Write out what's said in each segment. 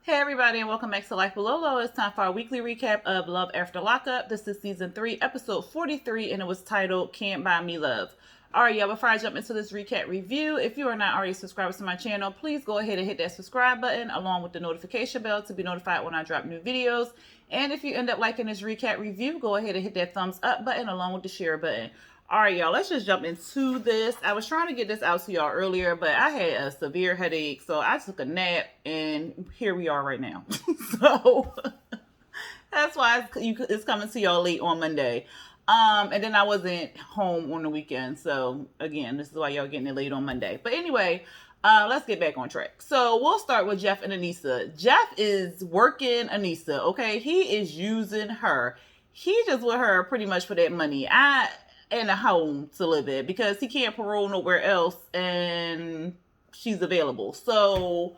Hey everybody, and welcome back to Life with Lolo. It's time for our weekly recap of Love After Lockup. This is season 3, episode 43, and it was titled Can't Buy Me Love. Alright, y'all, before I jump into this recap review, if you are not already subscribed to my channel, please go ahead and hit that subscribe button along with the notification bell to be notified when I drop new videos. And if you end up liking this recap review, go ahead and hit that thumbs up button along with the share button. Alright, y'all, let's just jump into this. I was trying to get this out to y'all earlier, but I had a severe headache, so I took a nap, and here we are right now. So, that's why it's coming to y'all late on Monday. And then I wasn't home on the weekend, so, again, this is why y'all getting it late on Monday. But anyway, let's get back on track. So, we'll start with Jeff and Anissa. Jeff is working Anissa, okay? He is using her. He just with her pretty much for that money. And a home to live in because he can't parole nowhere else and she's available. So,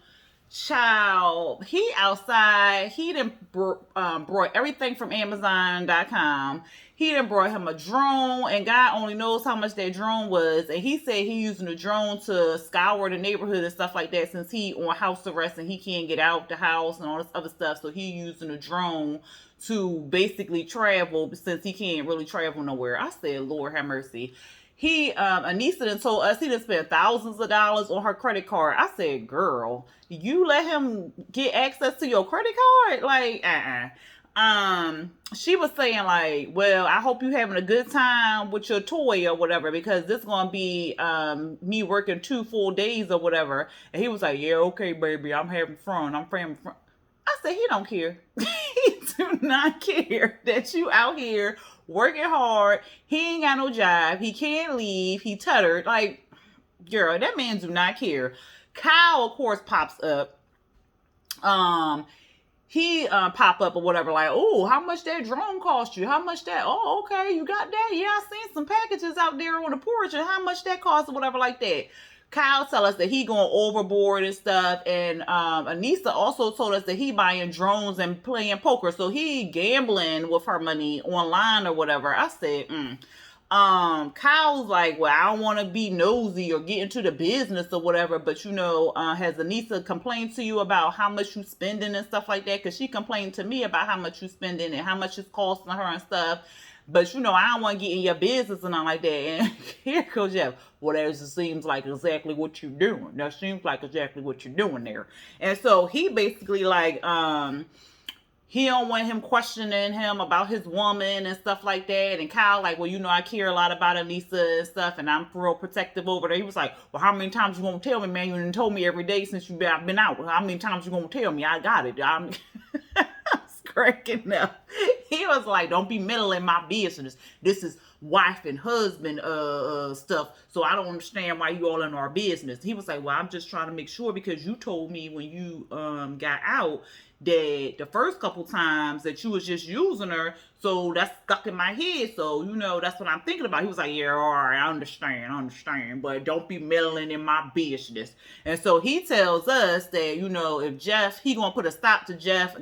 child, he outside. He done brought everything from Amazon.com. He done brought him a drone, and God only knows how much that drone was. And he said he using the drone to scour the neighborhood and stuff like that since he on house arrest and he can't get out the house and all this other stuff. So he using the drone to basically travel since he can't really travel nowhere. I said, Lord have mercy. Anissa done told us he done spent thousands of dollars on her credit card. I said, girl, you let him get access to your credit card? Like, she was saying like, well, I hope you having a good time with your toy or whatever, because this gonna be me working 2 full days or whatever. And he was like, yeah, okay, baby, I'm having fun. I said, he don't care. He do not care that you out here working hard. He ain't got no job. He can't leave. He tuttered. Like, girl, that man do not care. Kyle, of course, pops up. He pop up or whatever, like, oh, how much that drone cost you? How much that? Oh, okay, you got that? Yeah, I seen some packages out there on the porch, and how much that cost or whatever like that. Kyle tell us that he going overboard and stuff, and Anissa also told us that he buying drones and playing poker, so he gambling with her money online or whatever. I said, Kyle's like, well, I don't want to be nosy or get into the business or whatever, but has Anissa complained to you about how much you spending and stuff like that? Because she complained to me about how much you spending and how much it's costing her and stuff. But, I don't want to get in your business and all like that. And here goes Jeff. Well, that seems like exactly what you're doing. That seems like exactly what you're doing there. And so he basically like, he don't want him questioning him about his woman and stuff like that. And Kyle like, well, I care a lot about Anissa and stuff, and I'm real protective over there. He was like, well, how many times you gonna tell me, man? You done told me every day since I've been out. How many times you gonna tell me? I got it. I'm cracking up. He was like, don't be meddling my business. This is wife and husband stuff, so I don't understand why you all in our business. He was like, well, I'm just trying to make sure because you told me when you got out that the first couple times that you was just using her, so that's stuck in my head. So that's what I'm thinking about. He was like, yeah, all right, I understand, but don't be meddling in my business. And so he tells us that if Jeff, he gonna put a stop to Jeff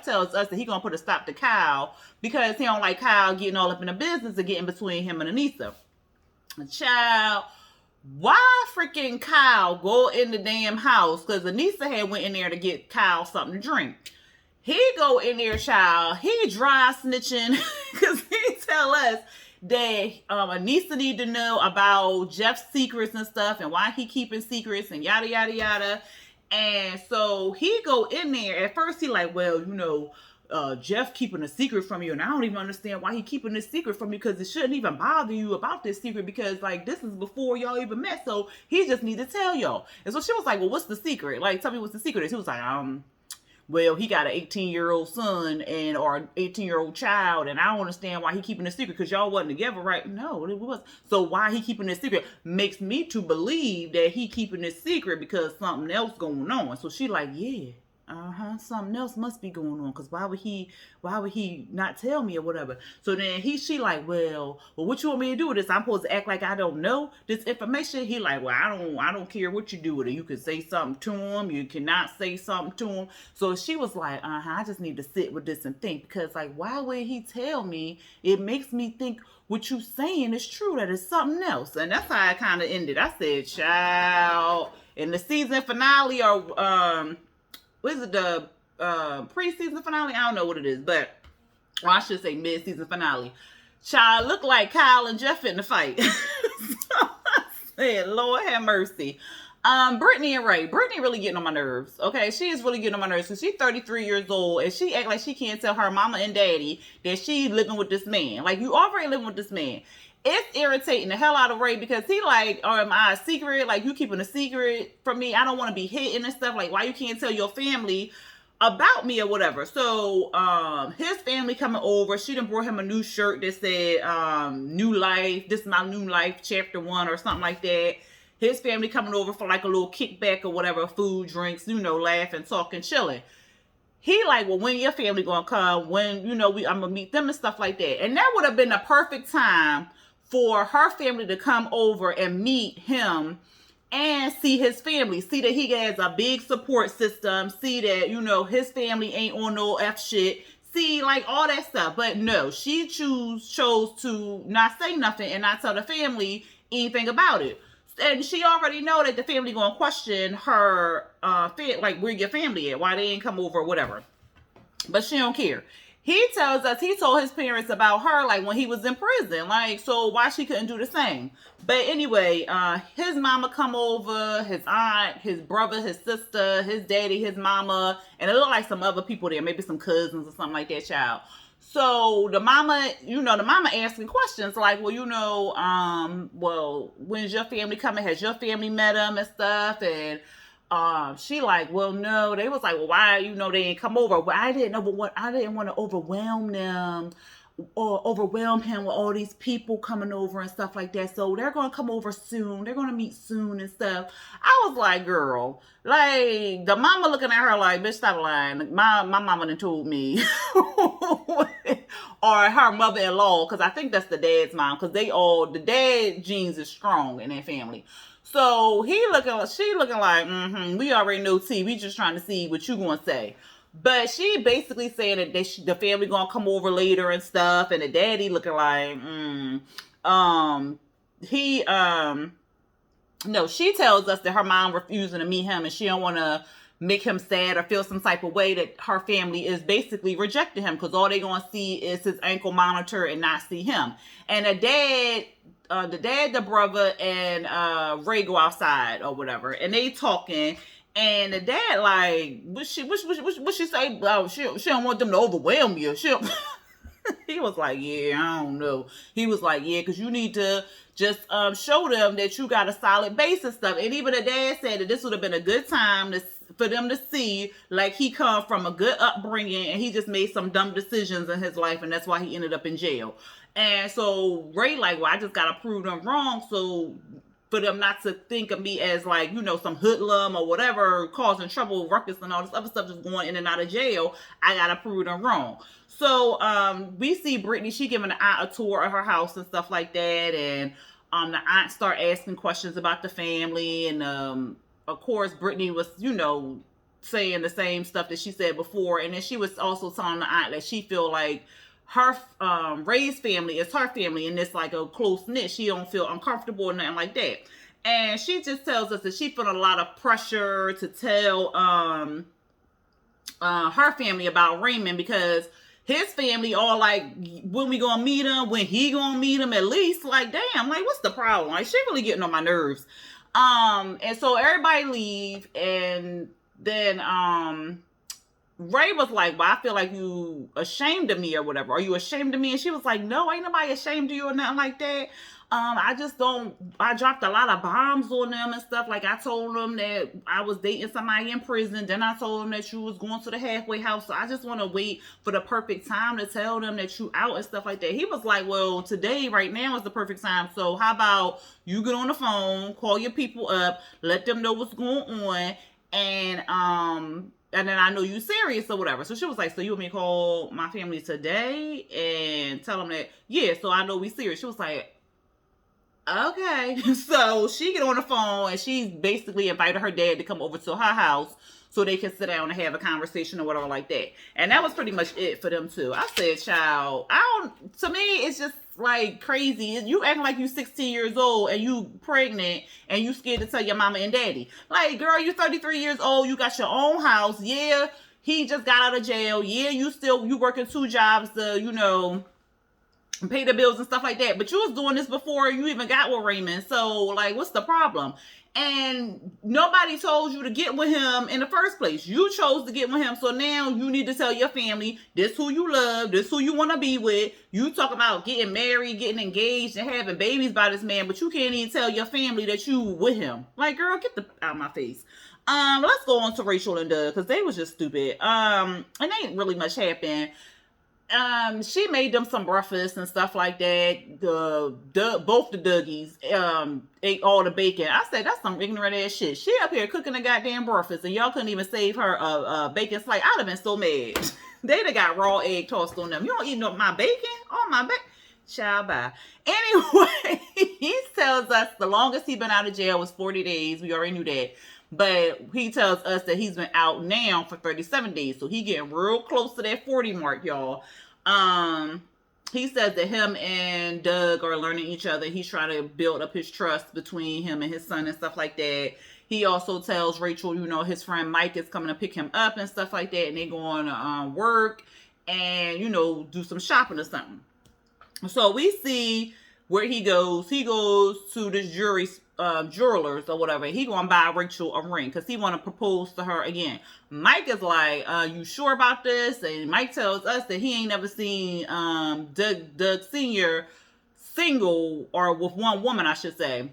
tells us that he gonna put a stop to Kyle because he don't like Kyle getting all up in the business and getting between him and Anissa. Child, why freaking Kyle go in the damn house? Because Anissa had went in there to get Kyle something to drink. He go in there, child. He dry snitching because he tell us that Anissa need to know about Jeff's secrets and stuff and why he keeping secrets and yada yada yada. And so he go in there. At first he like, well, Jeff keeping a secret from you, and I don't even understand why he keeping this secret from you, because it shouldn't even bother you about this secret, because like this is before y'all even met, so he just need to tell y'all. And so she was like, well, what's the secret? Like, tell me what's the secret is. He was like, well, he got an 18-year-old son or an 18-year-old child, and I don't understand why he keeping this secret, because y'all wasn't together, right? No, it was. So why he keeping this secret makes me to believe that he keeping this secret because something else going on. So she like, yeah. Something else must be going on, because why would he not tell me or whatever? So then she like, well, what you want me to do with this? I'm supposed to act like I don't know this information? He like, well, I don't care what you do with it. You can say something to him, you cannot say something to him. So she was like, I just need to sit with this and think, because like, why would he tell me? It makes me think what you saying is true, that it's something else. And that's how I kind of ended. I said, child, in the season finale, or what is it, the preseason finale? I don't know what it is, but, or I should say mid-season finale. Child looked like Kyle and Jeff in the fight. So I said, Lord have mercy. Brittany and Ray. Brittany really getting on my nerves. Okay, she is really getting on my nerves because she's 33 years old and she act like she can't tell her mama and daddy that she living with this man. Like, you already living with this man. It's irritating the hell out of Ray because he like, or am I a secret? Like, you keeping a secret from me? I don't want to be hitting and stuff. Like, why you can't tell your family about me or whatever. So his family coming over. She done brought him a new shirt that said new life. This is my new life, chapter 1 or something like that. His family coming over for like a little kickback or whatever, food, drinks, you know, laughing, talking, chilling. He like, well, when your family gonna come? When, you know, I'm gonna meet them and stuff like that. And that would have been the perfect time for her family to come over and meet him and see his family. See that he has a big support system. See that, you know, his family ain't on no F shit. See, like, all that stuff. But no, she chose to not say nothing and not tell the family anything about it. And she already know that the family gonna question her, like, where your family at? Why they ain't come over or whatever. But she don't care. He tells us he told his parents about her, like, when he was in prison. Like, so why she couldn't do the same? But anyway, his mama come over, his aunt, his brother, his sister, his daddy, his mama, and it looked like some other people there, maybe some cousins or something like that, child. So the mama, you know, the mama asking questions like, well, you know, well, when's your family coming? Has your family met him and stuff? And she like, well, no. They was like, well, why, you know, they ain't come over? Well, I didn't know, but what, I didn't want to overwhelm them or overwhelm him with all these people coming over and stuff like that. So they're going to come over soon. They're going to meet soon and stuff. I was like, girl, like, the mama looking at her like, bitch, stop lying. My mama done told me. Or her mother-in-law, because I think that's the dad's mom, because the dad genes is strong in their family. So she looking like, we already know T. We just trying to see what you gonna say. But she basically saying that the family gonna come over later and stuff, and the daddy looking like, no, she tells us that her mom refusing to meet him, and she don't want to make him sad or feel some type of way, that her family is basically rejecting him because all they gonna see is his ankle monitor and not see him. And the dad, the brother, and Ray go outside or whatever, and they talking. And the dad like, what she say? She don't want them to overwhelm you. He was like, yeah, I don't know. He was like, yeah, because you need to just show them that you got a solid base and stuff. And even the dad said that this would have been a good time for them to see, like, he come from a good upbringing and he just made some dumb decisions in his life, and that's why he ended up in jail. And so Ray like, well, I just gotta prove them wrong, so for them not to think of me as, like, you know, some hoodlum or whatever, causing trouble, ruckus, and all this other stuff, just going in and out of jail. I gotta prove them wrong. So we see Brittany, she giving the aunt a tour of her house and stuff like that, and the aunt start asking questions about the family, and of course Brittany was, you know, saying the same stuff that she said before, and then she was also telling the aunt that she feel like her Ray's family is her family, and it's like a close knit. She don't feel uncomfortable or nothing like that. And she just tells us that she feeling a lot of pressure to tell her family about Raymond, because his family all like, when we gonna meet him, when he gonna meet him, at least. Like, damn, like, what's the problem? Like, she really getting on my nerves. And so everybody leave, and then Ray was like, well, I feel like you ashamed of me or whatever. Are you ashamed of me? And she was like, no, ain't nobody ashamed of you or nothing like that. I dropped a lot of bombs on them and stuff. Like, I told them that I was dating somebody in prison. Then I told them that you was going to the halfway house. So I just want to wait for the perfect time to tell them that you out and stuff like that. He was like, well, today, right now is the perfect time. So how about you get on the phone, call your people up, let them know what's going on. And then I know you serious or whatever. So she was like, so you want me to call my family today and tell them that, yeah, so I know we serious. She was like, okay. So she get on the phone and she basically invited her dad to come over to her house so they can sit down and have a conversation or whatever like that. And that was pretty much it for them too. I said, child, to me, it's just like crazy. You acting like you 16 years old and you pregnant and you scared to tell your mama and daddy. Like, girl, you 33 years old, you got your own house. Yeah, he just got out of jail. Yeah, you working 2 jobs to, pay the bills and stuff like that. But you was doing this before you even got with Raymond. So, like, what's the problem? And nobody told you to get with him in the first place. You chose to get with him. So now you need to tell your family, this who you love, this who you want to be with. You talk about getting married, getting engaged, and having babies by this man, but you can't even tell your family that you with him. Like, girl, get out of my face. Let's go on to Rachel and Doug, because they was just stupid. And ain't really much happened. She made them some breakfast and stuff like that. Both the Dougies ate all the bacon. I said, that's some ignorant ass shit. She up here cooking the goddamn breakfast and y'all couldn't even save her a bacon slice. I'd have been so mad. They'd have got raw egg tossed on them. You don't eat my bacon? Oh, my bacon. Child, bye. Anyway, he tells us the longest he been out of jail was 40 days. We already knew that. But he tells us that he's been out now for 37 days. So he getting real close to that 40 mark, y'all. He says that him and Doug are learning each other. He's trying to build up his trust between him and his son and stuff like that. He also tells Rachel, his friend Mike is coming to pick him up and stuff like that. And they're going to work and, do some shopping or something. So we see where he goes. He goes to this jewelers or whatever. He gonna buy Rachel a ring because he want to propose to her again. Mike is like, you sure about this? And Mike tells us that he ain't never seen Doug Sr. single, or with one woman, I should say,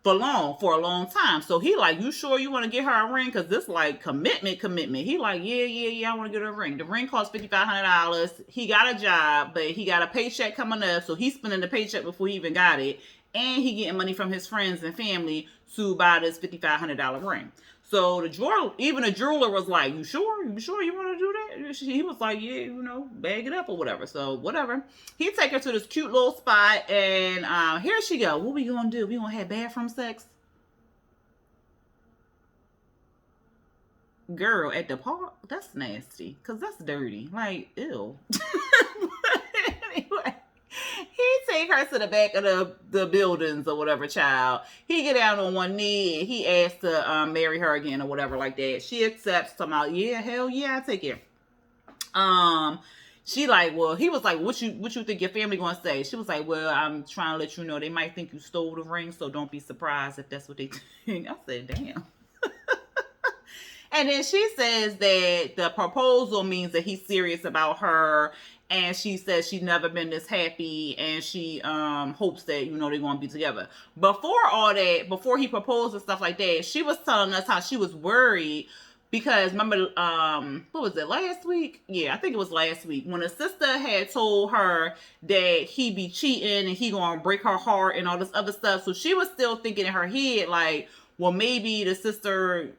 for a long time. So he like, you sure you want to get her a ring? Because this like commitment. He like, yeah, I want to get her a ring. The ring costs $5,500. He got a job, but he got a paycheck coming up, so he's spending the paycheck before he even got it. And he getting money from his friends and family to buy this $5,500 ring. So the jeweler was like, you sure you want to do that? He was like, yeah, bag it up or whatever. So whatever. He take her to this cute little spot, and here she go. What we gonna do? We gonna have bathroom sex? Girl, at the park? That's nasty. Because that's dirty. Like, ew. Anyway. He take her to the back of the buildings or whatever, child. He get down on one knee and he asks to marry her again or whatever like that. She accepts, talking about, yeah, hell yeah, I take it. She like, well, he was like, what you think your family gonna say? She was like, well, I'm trying to let you know they might think you stole the ring, so don't be surprised if that's what they think. I said, damn. And then she says that the proposal means that he's serious about her. And she says she's never been this happy, and she hopes that, they're going to be together. Before he proposed and stuff like that, she was telling us how she was worried because, remember, what was it, last week? Yeah, I think it was last week. When a sister had told her that he be cheating and he going to break her heart and all this other stuff. So she was still thinking in her head, like, well, maybe the sister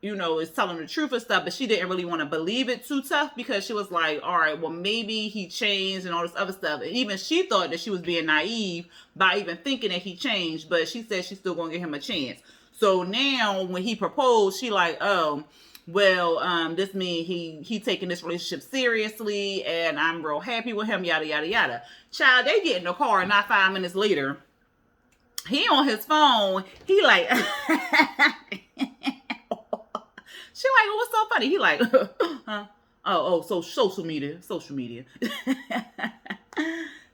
is telling the truth and stuff, but she didn't really want to believe it too tough because she was like, all right, well, maybe he changed and all this other stuff. And even she thought that she was being naive by even thinking that he changed, but she said she's still going to give him a chance. So now when he proposed, she like, oh, well, this means he taking this relationship seriously and I'm real happy with him, yada, yada, yada. Child, they get in the car and not 5 minutes later, he on his phone, he like... She like, oh, what's so funny? He like, huh? So social media.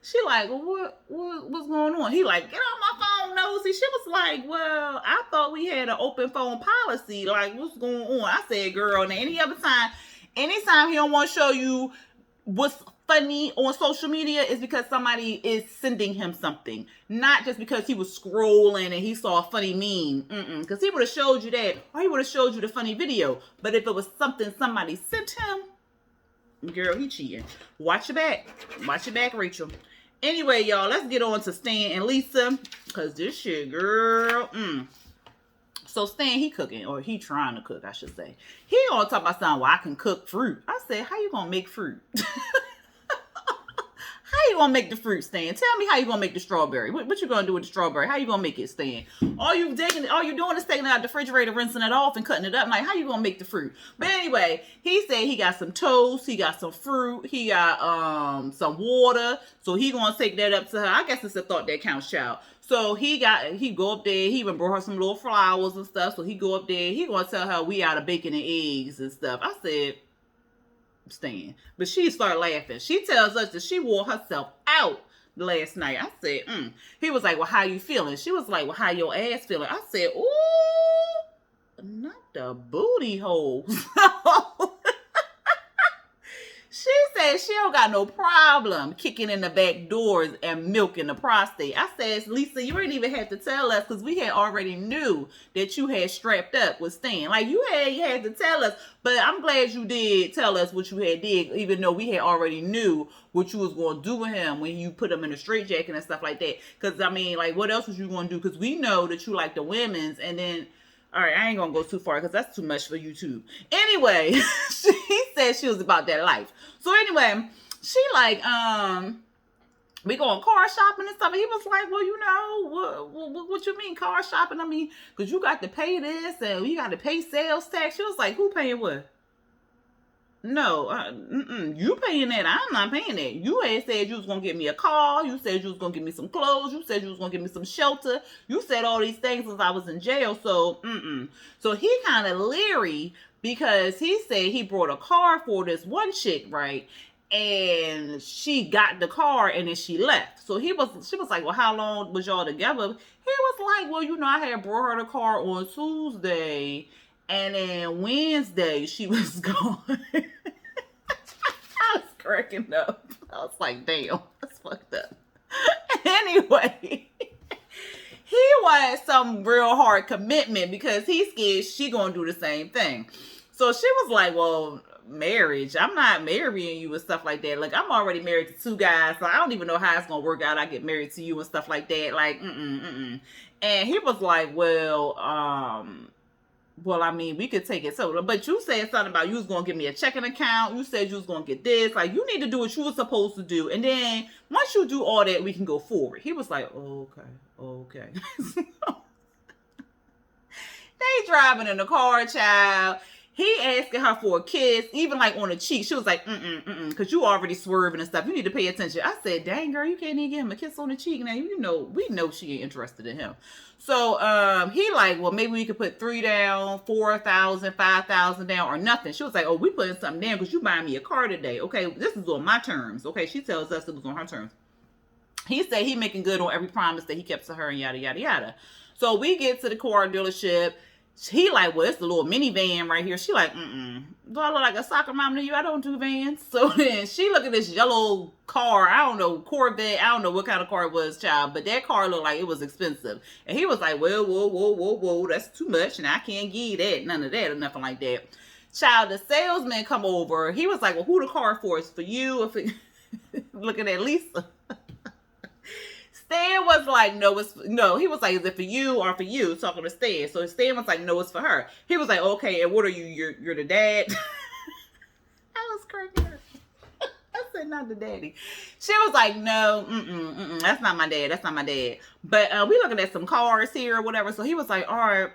She like, well, what's going on? He like, get on my phone, nosy. She was like, well, I thought we had an open phone policy. Like, what's going on? I said, girl, and anytime he don't want to show you what's funny on social media is because somebody is sending him something, not just because he was scrolling and he saw a funny meme. Because he would have showed you that, or he would have showed you the funny video. But if it was something somebody sent him, girl, he cheating. Watch your back, Rachel. Anyway, y'all, let's get on to Stan and Lisa, because this shit, girl. So Stan, he cooking, or he trying to cook, I should say. He gonna talk about something, well, I can cook fruit. I said, how you gonna make fruit? How you you gonna make the fruit stand? Tell me how you gonna make the strawberry. What you gonna do with the strawberry? How you gonna make it stand? All you doing is taking it out the refrigerator, rinsing it off, and cutting it up. Like, how you gonna make the fruit? But anyway, he said he got some toast, he got some fruit, he got some water. So he gonna take that up to her. I guess it's a thought that counts, child. So he go up there. He even brought her some little flowers and stuff. So he go up there. He gonna tell her we out of bacon and eggs and stuff. I said, Stan. But she started laughing. She tells us that she wore herself out last night. I said, He was like, well, how you feeling? She was like, well, how your ass feeling? I said, ooh, not the booty hole. She said she don't got no problem kicking in the back doors and milking the prostate. I said, Lisa, you ain't even have to tell us because we had already knew that you had strapped up with Stan. Like, you had to tell us, but I'm glad you did tell us what you had did, even though we had already knew what you was going to do with him when you put him in a straitjacket and stuff like that. Because, I mean, like, what else was you going to do? Because we know that you like the women's, and then... All right, I ain't gonna go too far because that's too much for YouTube. Anyway, she said she was about that life. So anyway, she like, we going car shopping and stuff. And he was like, well, you know, what you mean car shopping? I mean, because you got to pay this and you got to pay sales tax. She was like, who paying what? No, you paying that. I'm not paying that. You had said you was going to get me a car. You said you was going to give me some clothes. You said you was going to give me some shelter. You said all these things since I was in jail. So, So he kind of leery because he said he brought a car for this one chick, right? And she got the car and then she left. So she was like, well, how long was y'all together? He was like, well, you know, I had brought her the car on Tuesday. And then Wednesday, she was gone. I was cracking up. I was like, damn, that's fucked up. Anyway, he wanted some real hard commitment because he's scared she gonna do the same thing. So she was like, well, marriage, I'm not marrying you and stuff like that. Like, I'm already married to 2 guys, so I don't even know how it's gonna work out. I get married to you and stuff like that. Like, And he was like, well, I mean, we could take it. So, but you said something about you was going to give me a checking account. You said you was going to get this. Like, you need to do what you were supposed to do. And then once you do all that, we can go forward. He was like, okay. They driving in the car, child. He asking her for a kiss, even like on the cheek. She was like, because you already swerving and stuff. You need to pay attention. I said, dang, girl, you can't even give him a kiss on the cheek. Now, you know, we know she ain't interested in him. So he like, well, maybe we could put 3 down, 4,000, 5,000 down, or nothing. She was like, oh, we putting something down because you buying me a car today. Okay, this is on my terms. Okay, she tells us it was on her terms. He said he making good on every promise that he kept to her and yada, yada, yada. So we get to the car dealership. He like, well, it's the little minivan right here. She like, do I look like a soccer mom to you? I don't do vans. So then she look at this yellow car. I don't know, Corvette. I don't know what kind of car it was, child. But that car looked like it was expensive. And he was like, well, whoa. That's too much. And I can't give you that. None of that or nothing like that. Child, the salesman come over. He was like, well, who the car for? Is for you? Or for... Looking at Lisa. Stan was like, no. He was like, is it for you or for you? Talking to Stan. So Stan was like, no, it's for her. He was like, okay, and what are you? You're the dad? I was cracking up. I said, not the daddy. She was like, no, that's not my dad. That's not my dad. But we looking at some cars here or whatever. So he was like, all right.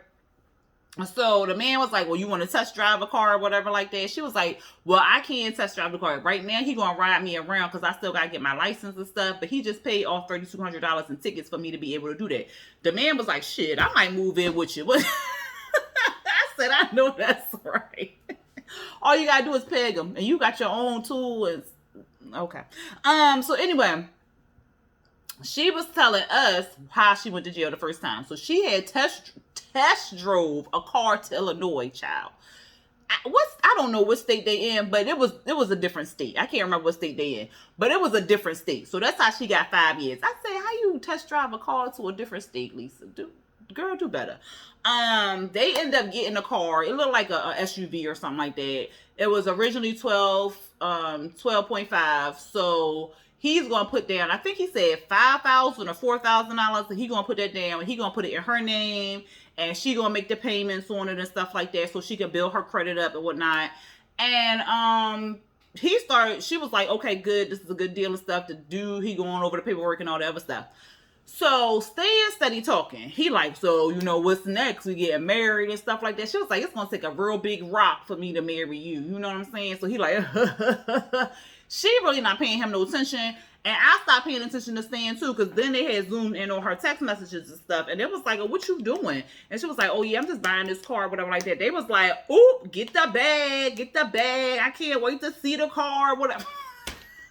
So the man was like, well, you want to test drive a car or whatever like that? She was like, well, I can't test drive the car. Right now, he going to ride me around because I still got to get my license and stuff. But he just paid off $3,200 in tickets for me to be able to do that. The man was like, shit, I might move in with you. I said, I know that's right. All you got to do is peg him. And you got your own tool. And... Okay. So anyway... She was telling us how she went to jail the first time. So she had test drove a car to Illinois, child. I don't know what state they in, but it was a different state. I can't remember what state they in, but it was a different state. So that's how she got 5 years. I said, how you test drive a car to a different state, Lisa? Do better. They end up getting a car. It looked like a SUV or something like that. It was originally 12.5. So he's going to put down, I think he said $5,000 or $4,000. And he's going to put that down. He's going to put it in her name. And she going to make the payments on it and stuff like that. So she can build her credit up and whatnot. And she was like, okay, good, this is a good deal and stuff to do. He going over the paperwork and all the other stuff. So Stan steady talking. He like, so what's next? We getting married and stuff like that. She was like, it's gonna take a real big rock for me to marry you. You know what I'm saying? So he like, she really not paying him no attention. And I stopped paying attention to Stan too, because then they had zoomed in on her text messages and stuff. And it was like, oh, what you doing? And she was like, oh yeah, I'm just buying this car, whatever like that. They was like, oh, get the bag. I can't wait to see the car, whatever.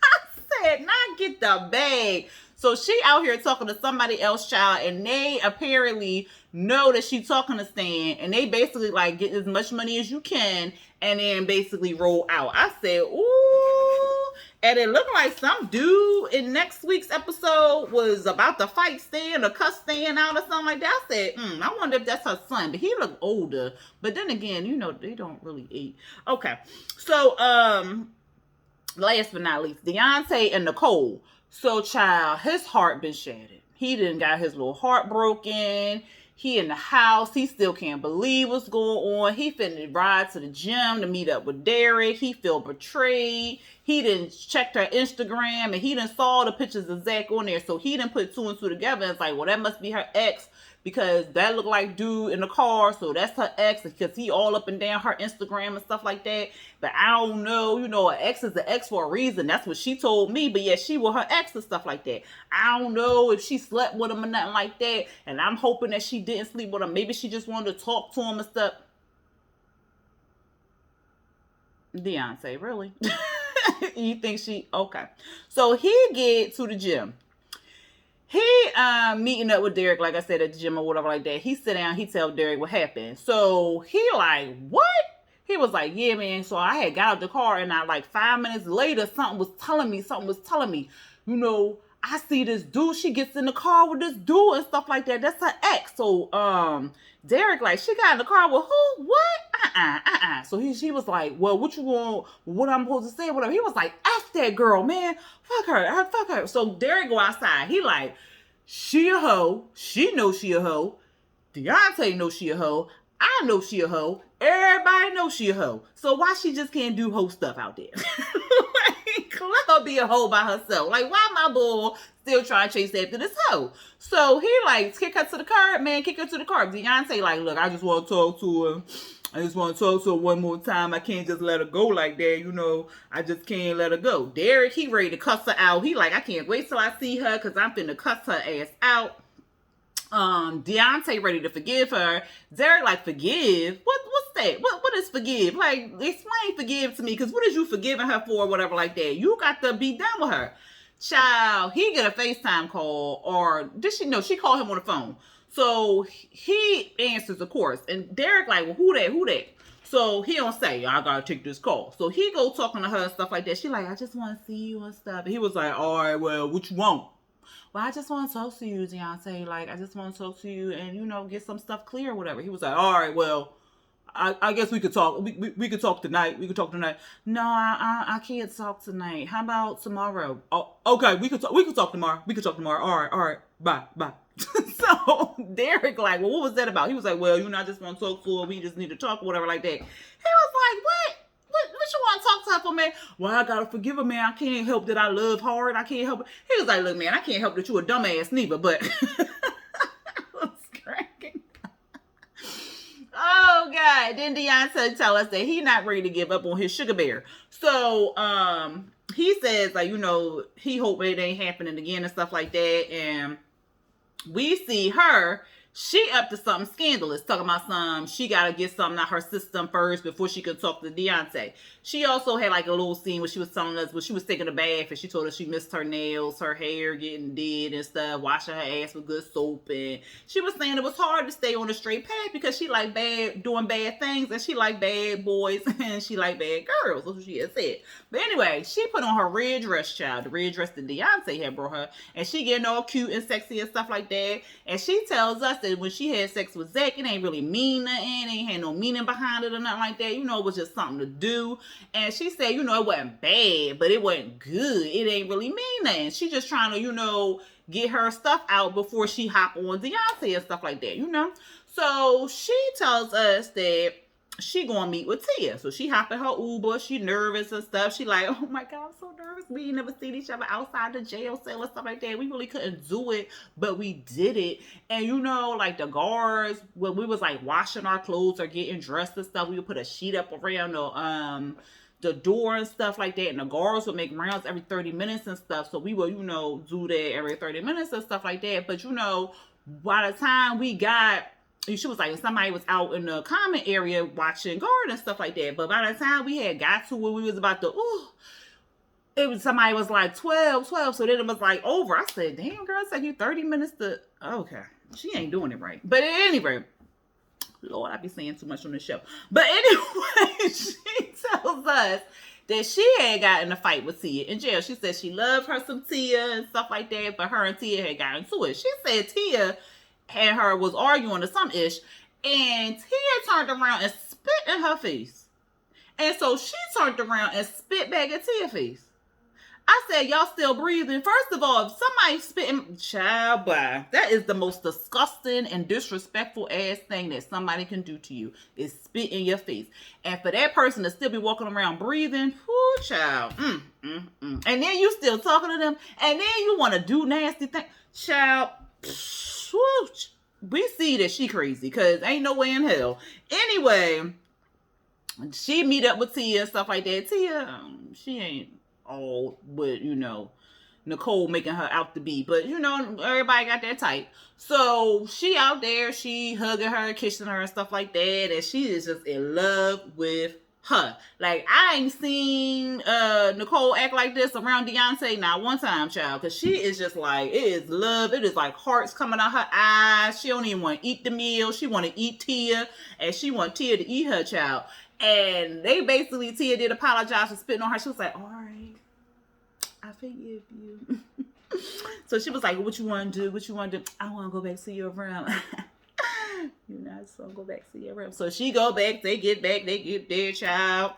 I said, not get the bag. So she out here talking to somebody else, child, and they apparently know that she talking to Stan, and they basically like get as much money as you can, and then basically roll out. I said, ooh, and it looked like some dude in next week's episode was about to fight Stan or cuss Stan out or something like that. I said, I wonder if that's her son, but he looked older. But then again, they don't really eat. Okay, so last but not least, Deontay and Nicole. So, child, his heart been shattered. He done got his little heart broken. He in the house. He still can't believe what's going on. He finna ride to the gym to meet up with Derek. He feel betrayed. He done checked her Instagram, and he done saw the pictures of Zach on there. So he done put two and two together. And it's like, well, that must be her ex, because that looked like dude in the car, so that's her ex, because he all up and down her Instagram and stuff like that. But I don't know, an ex is an ex for a reason. That's what she told me. But yeah, she was her ex and stuff like that. I don't know if she slept with him or nothing like that. And I'm hoping that she didn't sleep with him. Maybe she just wanted to talk to him and stuff. Deontay, really? You think she... Okay. So he get to the gym. He meeting up with Derek, like I said, at the gym or whatever like that. He sit down, he tell Derek what happened. So he like, what? He was like, yeah, man. So I had got out the car, and I like 5 minutes later, something was telling me, I see this dude. She gets in the car with this dude and stuff like that. That's her ex. So Derek like, she got in the car with who? What? So he was like, well, what you want? What I'm supposed to say? Whatever. He was like, F that girl, man. Fuck her. So Derek go outside. He like, she a hoe. She knows she a hoe. Deontay knows she a hoe. I know she a hoe. Everybody knows she a hoe. So why she just can't do hoe stuff out there? Like, let her be a hoe by herself. Like, why my bull still trying to chase after this hoe? So he like, kick her to the curb, man. Kick her to the curb. Deontay like, look, I just want to talk to her. I just want to talk to her one more time. I can't just let her go like that, I just can't let her go. Derek, he ready to cuss her out. He like, I can't wait till I see her, because I'm finna cuss her ass out. Deontay ready to forgive her. Derek like, forgive? What's that? What is forgive? Like, explain forgive to me, because what is you forgiving her for, whatever like that? You got to be done with her. Child, he get a FaceTime call, or did she know? She called him on the phone. So he answers, of course. And Derek like, well, who that? So he don't say, I gotta take this call. So he go talking to her and stuff like that. She like, I just want to see you and stuff. And he was like, all right, well, what you want? Well, I just want to talk to you, Deontay. Like, I just want to talk to you and, get some stuff clear or whatever. He was like, all right, well, I guess we could talk. We could talk tonight. No, I can't talk tonight. How about tomorrow? Oh, okay, we could talk tomorrow. All right. Bye. So Derek like, well, what was that about? He was like, well, I just want to talk to her. We just need to talk or whatever like that. He was like, what? What you want to talk to her for, man? Well, I gotta forgive her, man. I can't help that I love hard. I can't help it. He was like, look, man, I can't help that you a dumbass neither, but I was cracking. Oh God. Then Deontay tell us that he not ready to give up on his sugar bear. So he says, like, he hope it ain't happening again and stuff like that. And we see her, she up to something scandalous, talking about she got to get something out her system first before she could talk to Deontay. She also had like a little scene where she was telling us when she was taking a bath, and she told us she missed her nails, her hair getting did and stuff, washing her ass with good soap. And she was saying it was hard to stay on the straight path because she like doing bad things, and she like bad boys, and she like bad girls. That's what she had said. But anyway, she put on her red dress, child, the red dress that Deontay had brought her, and she getting all cute and sexy and stuff like that. And she tells us that when she had sex with Zach, it ain't really mean nothing. It ain't had no meaning behind it or nothing like that. It was just something to do. And she said, it wasn't bad, but it wasn't good. It ain't really mean nothing. She just trying to, get her stuff out before she hop on Deontay and stuff like that, So she tells us that she gonna meet with Tia. So she hop in her Uber, she nervous and stuff. She like, oh my God, I'm so nervous. We ain't never seen each other outside the jail cell and stuff like that. We really couldn't do it, but we did it. And you know, like the guards, when we was like washing our clothes or getting dressed and stuff, we would put a sheet up around the door and stuff like that, and the guards would make rounds every 30 minutes and stuff. So we would, you know, do that every 30 minutes and stuff like that. But you know, by the time we got, she was like, somebody was out in the common area watching guard and stuff like that. But by the time we had got to where we was about to, somebody was like 12. So then it was like over. I said, damn, girl, it's like you 30 minutes to, okay. She ain't doing it right. But anyway, Lord, I be saying too much on the show. But anyway, she tells us that she had gotten in a fight with Tia in jail. She said she loved her some Tia and stuff like that, but her and Tia had gotten into it. She said Tia and her was arguing or some ish, and Tia turned around and spit in her face. And so she turned around and spit back at Tia's face. I said, y'all still breathing? First of all, if somebody spitting, child, bye. That is the most disgusting and disrespectful ass thing that somebody can do to you, is spit in your face. And for that person to still be walking around breathing, whoo, child. And then you still talking to them, and then you want to do nasty things. Child, we see that she crazy, because ain't no way in hell. Anyway, she meet up with Tia and stuff like that. Tia, she ain't all what, you know, Nicolle making her out to be. But, you know, everybody got that type. So, she out there, she hugging her, kissing her and stuff like that. And she is just in love with her. Like, I ain't seen Nicolle act like this around Deontay not one time, child. Because she is just like, it is love. It is like hearts coming out her eyes. She don't even want to eat the meal. She want to eat Tia. And she want Tia to eat her, child. And they basically, Tia did apologize for spitting on her. She was like, all right, I forgive you. So she was like, what you want to do? What you want to do? I want to go back to your room. You're not just going to go back to your room. So she go back. They get their child.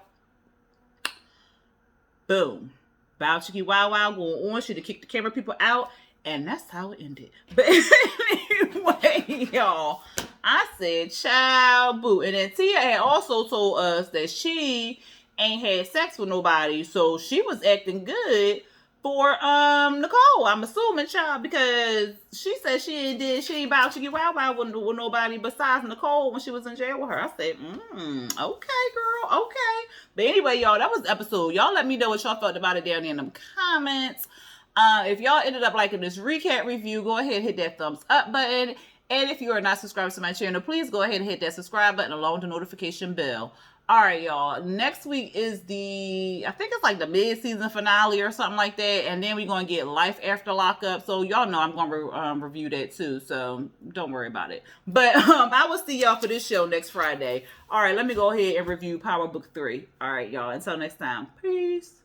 Boom. Bow Chicky Wow Wow going on. She to kick the camera people out. And that's how it ended. But anyway, y'all, I said, child, boo. And then Tia had also told us that she ain't had sex with nobody. So she was acting good for Nicolle, I'm assuming, child, because she said she ain't about to get wild with nobody besides Nicolle when she was in jail with her. I said, okay, girl, okay. But anyway, y'all, that was the episode. Y'all let me know what y'all thought about it down there in the comments. If y'all ended up liking this recap review, go ahead and hit that thumbs up button. And if you are not subscribed to my channel, please go ahead and hit that subscribe button along with the notification bell. All right, y'all. Next week is I think it's like the mid-season finale or something like that. And then we're going to get Life After Lockup. So y'all know I'm going to review that too. So don't worry about it. But I will see y'all for this show next Friday. All right, let me go ahead and review Power Book 3. All right, y'all. Until next time. Peace.